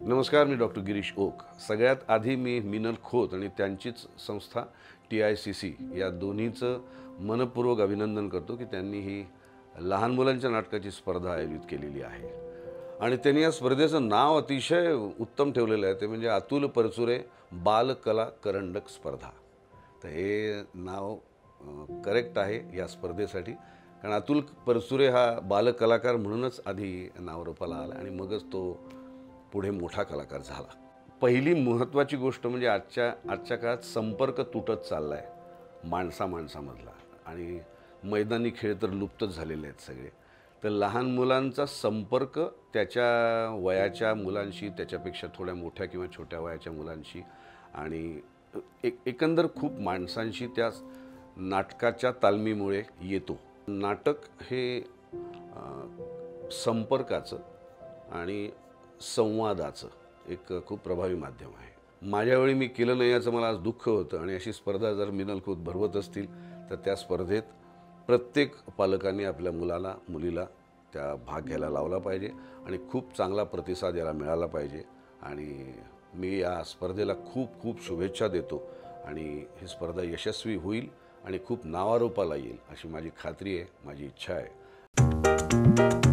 नमस्कार, मी doctor Girish okay. सगळ्यात आधी मी मिनल खोत आणि त्यांचीच संस्था TICC या दोन्हीचं मनपूर्वक अभिनंदन करतो की त्यांनी ही लहान मुलांच्या नाटकाची स्पर्धा आयोजित केलेली आहे। आणि त्यांनी या स्पर्धेचं नाव अतिशय उत्तम ठेवलेलं आहे, ते म्हणजे अतुल परचुरे बालकला करंडक स्पर्धा। तर हे नाव करेक्ट आहे या स्पर्धेसाठी, कारण अतुल परचुरे हा बालकलाकार म्हणूनच आधी नावरूपाला आला आणि मगच तो पुढे मोठा कलाकार झाला। पहिली महत्त्वाची गोष्ट म्हणजे आजच्या काळात संपर्क तुटत चालला आहे माणसामधला, आणि मैदानी खेळ तर लुप्तच झालेले आहेत सगळे। तर लहान मुलांचा संपर्क त्याच्या वयाच्या मुलांशी, त्याच्यापेक्षा थोड्या मोठ्या किंवा छोट्या वयाच्या मुलांशी आणि एकंदर खूप माणसांशी त्या नाटकाच्या तालमीमुळे येतो। नाटक हे संपर्काचं आणि संवादाचं एक खूप प्रभावी माध्यम आहे। माझ्या वेळी मी केलं नाही याचं मला आज दुःख होतं, आणि अशी स्पर्धा जर मिनल खोत भरवत असतील तर त्या स्पर्धेत प्रत्येक पालकांनी आपल्या मुलीला त्या भाग घ्यायला लावला पाहिजे आणि खूप चांगला प्रतिसाद याला मिळाला पाहिजे। आणि मी या स्पर्धेला खूप खूप शुभेच्छा देतो आणि ही स्पर्धा यशस्वी होईल आणि खूप नावारूपाला येईल अशी माझी खात्री आहे, माझी इच्छा आहे।